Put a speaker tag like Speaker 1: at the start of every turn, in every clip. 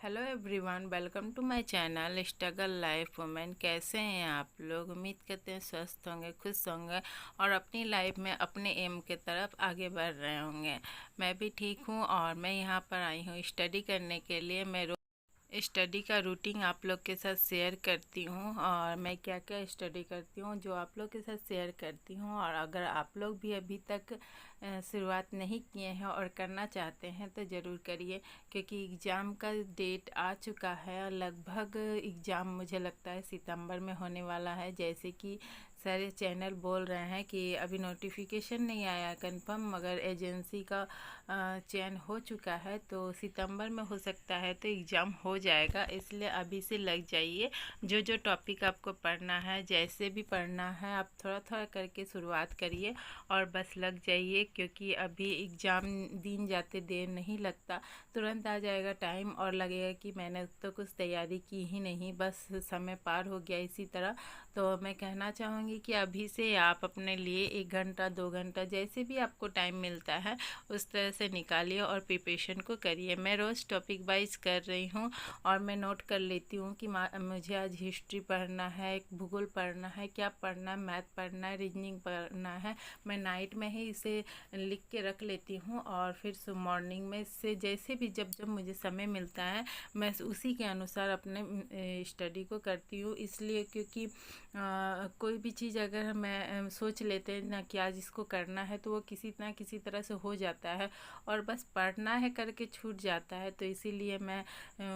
Speaker 1: Hello everyone, welcome to my channel struggle life women. कैसे हैं आप लोग? उम्मीद करते हैं स्वस्थ होंगे, खुश होंगे और अपनी लाइफ में अपने एम के तरफ आगे बढ़ रहे होंगे। मैं भी ठीक हूँ और मैं यहाँ पर आई हूँ स्टडी करने के लिए। मैं स्टडी का रूटीन आप लोग के साथ शेयर करती हूँ और मैं क्या क्या स्टडी करती हूँ जो आप लोग के साथ शेयर करती हूँ। और अगर आप लोग भी अभी तक शुरुआत नहीं किए हैं और करना चाहते हैं तो ज़रूर करिए, क्योंकि एग्ज़ाम का डेट आ चुका है और लगभग एग्ज़ाम मुझे लगता है सितंबर में होने वाला है। जैसे कि सारे चैनल बोल रहे हैं कि अभी नोटिफिकेशन नहीं आया कंफर्म, मगर एजेंसी का चयन हो चुका है तो सितंबर में हो सकता है तो एग्ज़ाम हो जाएगा। इसलिए अभी से लग जाइए। जो जो टॉपिक आपको पढ़ना है, जैसे भी पढ़ना है, आप थोड़ा थोड़ा करके शुरुआत करिए और बस लग जाइए, क्योंकि अभी एग्ज़ाम दिन जाते देर नहीं लगता, तुरंत आ जाएगा टाइम और लगेगा कि मैंने तो कुछ तैयारी की ही नहीं, बस समय पार हो गया इसी तरह। तो मैं कहना चाहूँगी कि अभी से आप अपने लिए 1 घंटा 2 घंटा जैसे भी आपको टाइम मिलता है उस तरह से निकालिए और प्रिपरेशन को करिए। मैं रोज़ टॉपिक वाइज कर रही हूँ और मैं नोट कर लेती हूँ कि मुझे आज हिस्ट्री पढ़ना है, भूगोल पढ़ना है, क्या पढ़ना है, मैथ पढ़ना है, रीजनिंग पढ़ना है। मैं नाइट में ही इसे लिख के रख लेती हूँ और फिर मॉर्निंग में से जैसे भी जब जब मुझे समय मिलता है मैं उसी के अनुसार अपने स्टडी को करती हूँ। इसलिए क्योंकि कोई भी चीज़ अगर मैं सोच लेते हैं ना कि आज इसको करना है तो वो किसी ना किसी तरह से हो जाता है और बस पढ़ना है करके छूट जाता है। तो इसीलिए मैं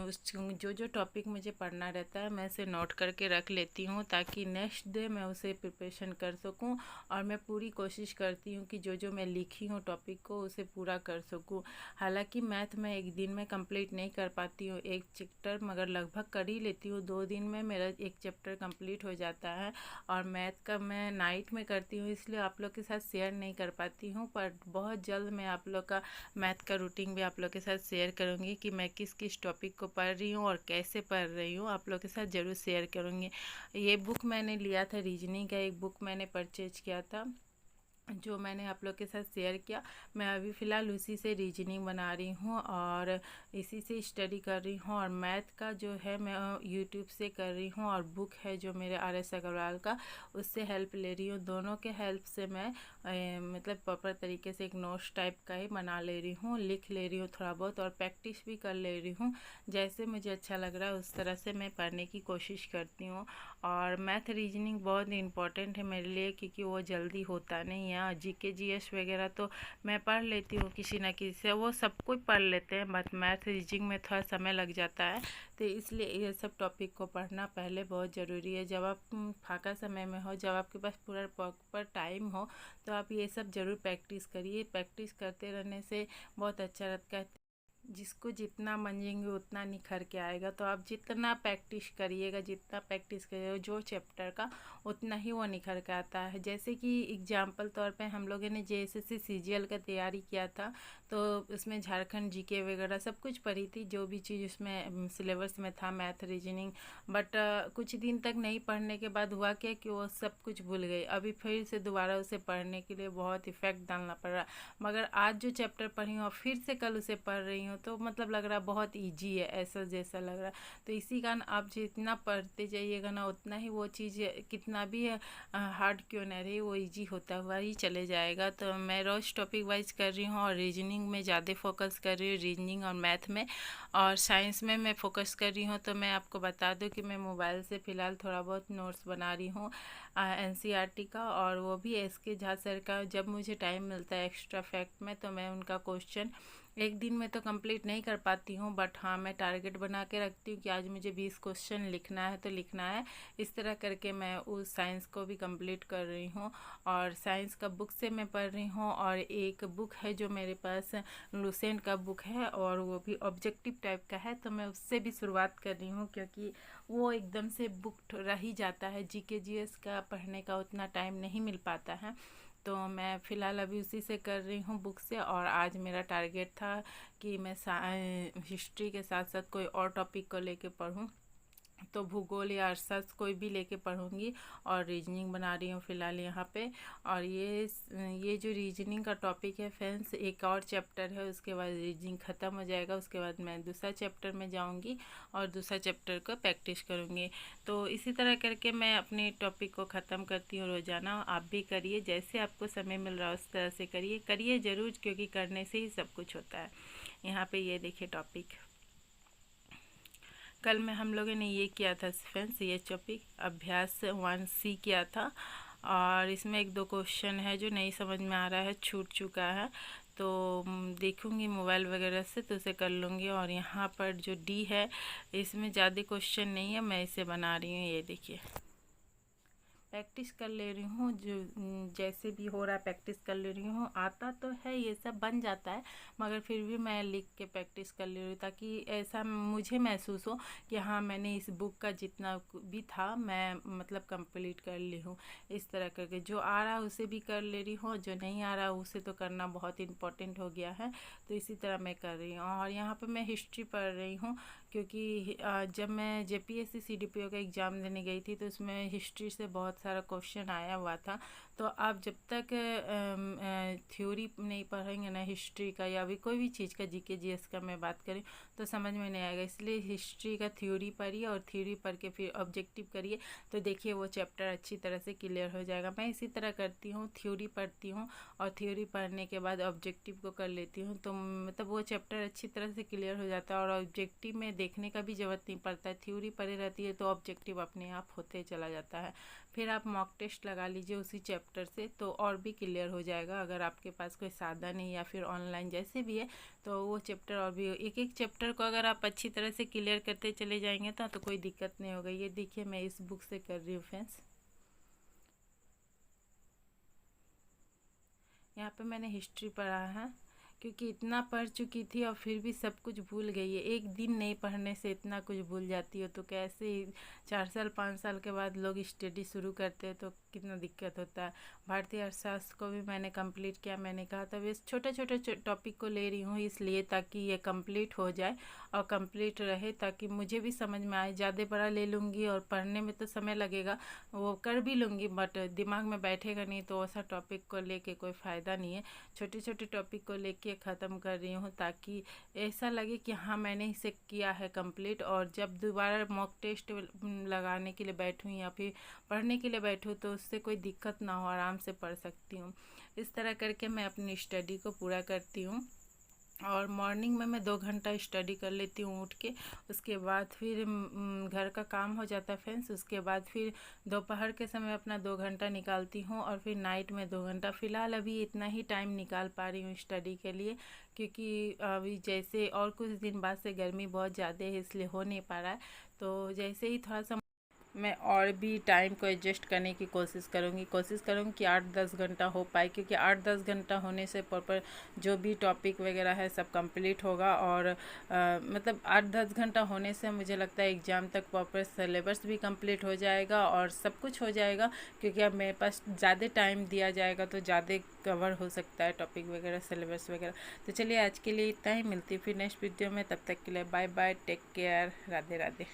Speaker 1: उस जो जो टॉपिक मुझे पढ़ना रहता है मैं इसे नोट करके रख लेती हूँ, ताकि नेक्स्ट डे मैं उसे प्रिपरेशन कर सकूँ। और मैं पूरी कोशिश करती हूँ कि जो जो मैं लिखी हूँ टॉपिक को उसे पूरा कर सकूँ। हालांकि मैथ में एक दिन में कंप्लीट नहीं कर पाती हूँ एक चैप्टर, मगर लगभग कर ही लेती हूँ। 2 दिन में मेरा एक चैप्टर कंप्लीट हो जाता है। और मैथ का मैं नाइट में करती हूँ, इसलिए आप लोग के साथ शेयर नहीं कर पाती हूँ, पर बहुत जल्द मैं आप लोग का मैथ का रूटीन भी आप लोग के साथ शेयर करूँगी कि मैं किस किस टॉपिक को पढ़ रही हूँ और कैसे पढ़ रही हूँ, आप लोग के साथ ज़रूर शेयर करूँगी। ये बुक मैंने लिया था, रीजनिंग का एक बुक मैंने परचेज किया था जो मैंने आप लोग के साथ शेयर किया। मैं अभी फ़िलहाल उसी से रीजनिंग बना रही हूँ और इसी से स्टडी कर रही हूँ। और मैथ का जो है मैं यूट्यूब से कर रही हूँ और बुक है जो मेरे RS अग्रवाल का, उससे हेल्प ले रही हूँ। दोनों के हेल्प से मैं मतलब प्रॉपर तरीके से एक नोट्स टाइप का ही बना ले रही हूँ, लिख ले रही हूँ थोड़ा बहुत और प्रैक्टिस भी कर ले रही हूँ। जैसे मुझे अच्छा लग रहा है उस तरह से मैं पढ़ने की कोशिश करती हूँ। और मैथ रीजनिंग बहुत इम्पॉर्टेंट है मेरे लिए, क्योंकि वो जल्दी होता नहीं है। GK GS वगैरह तो मैं पढ़ लेती हूँ किसी ना किसी से, वो सब कोई पढ़ लेते हैं, बट मैथ रीजनिंग में थोड़ा समय लग जाता है। तो इसलिए ये सब टॉपिक को पढ़ना पहले बहुत ज़रूरी है। जब आप फाँका समय में हो, जब आपके पास पूरा प्रॉपर टाइम हो, तो आप ये सब ज़रूर प्रैक्टिस करिए। प्रैक्टिस करते रहने से बहुत अच्छा रहता है। जिसको जितना मंजेंगे उतना निखर के आएगा। तो आप जितना प्रैक्टिस करिएगा, जितना प्रैक्टिस करिएगा जो चैप्टर का, उतना ही वो निखर के आता है। जैसे कि एग्जाम्पल तौर पे हम लोगों ने JSSC CGL का तैयारी किया था, तो उसमें झारखंड GK वगैरह सब कुछ पढ़ी थी, जो भी चीज़ उसमें सिलेबस में था, मैथ रीजनिंग। बट कुछ दिन तक नहीं पढ़ने के बाद हुआ क्या कि वो सब कुछ भूल गई। अभी फिर से दोबारा उसे पढ़ने के लिए बहुत इफ़ेक्ट डालना पड़ रहा। मगर आज जो चैप्टर पढ़ी हूँ और फिर से कल उसे पढ़ रही हूँ तो मतलब लग रहा बहुत इजी है, ऐसा जैसा लग रहा। तो इसी कारण आप जितना पढ़ते जाइएगा ना, उतना ही वो चीज़ कितना भी हार्ड क्यों ना रहे वो इजी होता हुआ ही चले जाएगा। तो मैं रोज़ टॉपिक वाइज कर रही हूँ और रीजनिंग में ज़्यादा फोकस कर रही हूँ, रीजनिंग और मैथ में। और साइंस में मैं फोकस कर रही हूँ। तो मैं आपको बता दूँ कि मैं मोबाइल से फ़िलहाल थोड़ा बहुत नोट्स बना रही हूँ NCERT का, और वो भी SK झा सर का। जब मुझे टाइम मिलता है एक्स्ट्रा फैक्ट में तो मैं उनका क्वेश्चन एक दिन में तो कंप्लीट नहीं कर पाती हूँ, बट हाँ मैं टारगेट बना के रखती हूँ कि आज मुझे 20 क्वेश्चन लिखना है तो लिखना है। इस तरह करके मैं उस साइंस को भी कंप्लीट कर रही हूँ। और साइंस का बुक से मैं पढ़ रही हूँ। और एक बुक है जो मेरे पास लुसेंट का बुक है और वो भी ऑब्जेक्टिव टाइप का है, तो मैं उससे भी शुरुआत कर रही हूँ, क्योंकि वो एकदम से बुक रह ही जाता है। GK GS का पढ़ने का उतना टाइम नहीं मिल पाता है। तो मैं फ़िलहाल अभी उसी से कर रही हूँ बुक से। और आज मेरा टारगेट था कि मैं हिस्ट्री के साथ साथ कोई और टॉपिक को लेके पढूं। तो भूगोल या अर्थशास्त्र कोई भी लेके पढ़ूंगी। और रीजनिंग बना रही हूँ फ़िलहाल यहाँ पे। और ये जो रीजनिंग का टॉपिक है फ्रेंड्स, एक और चैप्टर है, उसके बाद रीजनिंग ख़त्म हो जाएगा। उसके बाद मैं दूसरा चैप्टर में जाऊँगी और दूसरा चैप्टर को प्रैक्टिस करूँगी। तो इसी तरह करके मैं अपने टॉपिक को ख़त्म करती हूँ रोज़ाना। आप भी करिए, जैसे आपको समय मिल रहा है उस तरह से करिए ज़रूर, क्योंकि करने से ही सब कुछ होता है। यहाँ पे ये देखिए टॉपिक, कल में हम लोगों ने ये किया था फ्रेंड्स, ये टॉपिक अभ्यास 1C किया था। और इसमें एक दो क्वेश्चन है जो नहीं समझ में आ रहा है, छूट चुका है, तो देखूंगी मोबाइल वगैरह से तो उसे कर लूँगी। और यहाँ पर जो D है, इसमें ज़्यादा क्वेश्चन नहीं है, मैं इसे बना रही हूँ। ये देखिए प्रैक्टिस कर ले रही हूँ, जो जैसे भी हो रहा है प्रैक्टिस कर ले रही हूँ। आता तो है, ये सब बन जाता है, मगर फिर भी मैं लिख के प्रैक्टिस कर ले रही हूँ, ताकि ऐसा मुझे महसूस हो कि हाँ मैंने इस बुक का जितना भी था मैं मतलब कंप्लीट कर ली हूँ। इस तरह करके जो आ रहा है उसे भी कर ले रही हूँ, जो नहीं आ रहा उसे तो करना बहुत इम्पोर्टेंट हो गया है, तो इसी तरह मैं कर रही हूँ। और यहाँ पर मैं हिस्ट्री पढ़ रही हूँ, क्योंकि जब मैं JPSC CDPO का एग्ज़ाम देने गई थी तो उसमें हिस्ट्री से बहुत सारा क्वेश्चन आया हुआ था। तो आप जब तक थ्योरी नहीं पढ़ेंगे ना हिस्ट्री का, या अभी कोई भी चीज़ का GK GS का मैं बात करें, तो समझ में नहीं आएगा। इसलिए हिस्ट्री का थ्योरी पढ़िए और थ्योरी पढ़ के फिर ऑब्जेक्टिव करिए, तो देखिए वो चैप्टर अच्छी तरह से क्लियर हो जाएगा। मैं इसी तरह करती हूँ, थ्योरी पढ़ती हूँ और थ्योरी पढ़ने के बाद ऑब्जेक्टिव को कर लेती हूँ, तो मतलब वो चैप्टर अच्छी तरह से क्लियर हो जाता है। और ऑब्जेक्टिव में देखने का भी ज़रूरत नहीं पड़ता है, थ्योरी पढ़ी रहती है तो ऑब्जेक्टिव अपने आप होते चला जाता है। फिर आप मॉक टेस्ट लगा लीजिए उसी चैप्टर से, तो और भी क्लियर हो जाएगा। अगर आपके पास कोई साधन नहीं या फिर ऑनलाइन जैसे भी है, तो वो चैप्टर और भी, एक एक चैप्टर को अगर आप अच्छी तरह से क्लियर करते चले जाएंगे तो कोई दिक्कत नहीं होगा। ये देखिए मैं इस बुक से कर रही हूँ फ्रेंड्स। यहाँ पे मैंने हिस्ट्री पढ़ा है, क्योंकि इतना पढ़ चुकी थी और फिर भी सब कुछ भूल गई है। एक दिन नहीं पढ़ने से इतना कुछ भूल जाती हो, तो कैसे 4 साल 5 साल के बाद लोग स्टडी शुरू करते हैं तो कितना दिक्कत होता है। भारतीय अर्थशास्त्र को भी मैंने कंप्लीट किया, मैंने कहा था बस छोटे छोटे टॉपिक को ले रही हूँ इसलिए, ताकि ये कंप्लीट हो जाए और कंप्लीट रहे, ताकि मुझे भी समझ में आए। ज़्यादा बड़ा ले लूँगी और पढ़ने में तो समय लगेगा, वो कर भी लूँगी बट दिमाग में बैठेगा नहीं, तो ऐसा टॉपिक को लेके कोई फ़ायदा नहीं है। छोटे छोटे टॉपिक को लेके ख़त्म कर रही हूँ, ताकि ऐसा लगे कि हाँ मैंने इसे किया है कंप्लीट। और जब दोबारा मॉक टेस्ट लगाने के लिए बैठूँ या फिर पढ़ने के लिए बैठूँ तो उससे कोई दिक्कत ना हो, आराम से पढ़ सकती हूँ। इस तरह करके मैं अपनी स्टडी को पूरा करती हूँ। और मॉर्निंग में मैं 2 घंटा स्टडी कर लेती हूँ उठ के। उसके बाद फिर घर का काम हो जाता है फ्रेंड्स। उसके बाद फिर दोपहर के समय अपना 2 घंटा निकालती हूँ, और फिर नाइट में 2 घंटा। फ़िलहाल अभी इतना ही टाइम निकाल पा रही हूँ स्टडी के लिए, क्योंकि अभी जैसे और कुछ दिन बाद से गर्मी बहुत ज़्यादा है, इसलिए हो नहीं पा रहा है। तो जैसे ही थोड़ा सा मैं और भी टाइम को एडजस्ट करने की कोशिश करूँगी कि 8-10 घंटा हो पाए, क्योंकि 8-10 घंटा होने से प्रॉपर जो भी टॉपिक वगैरह है सब कंप्लीट होगा। और मतलब 8-10 घंटा होने से मुझे लगता है एग्ज़ाम तक प्रॉपर सिलेबस भी कंप्लीट हो जाएगा और सब कुछ हो जाएगा, क्योंकि अब मेरे पास ज़्यादा टाइम दिया जाएगा तो ज़्यादा कवर हो सकता है टॉपिक वगैरह, सिलेबस वगैरह। तो चलिए आज के लिए इतना ही, मिलती फिर नेक्स्ट वीडियो में, तब तक के लिए bye bye, take care, Radhe Radhe.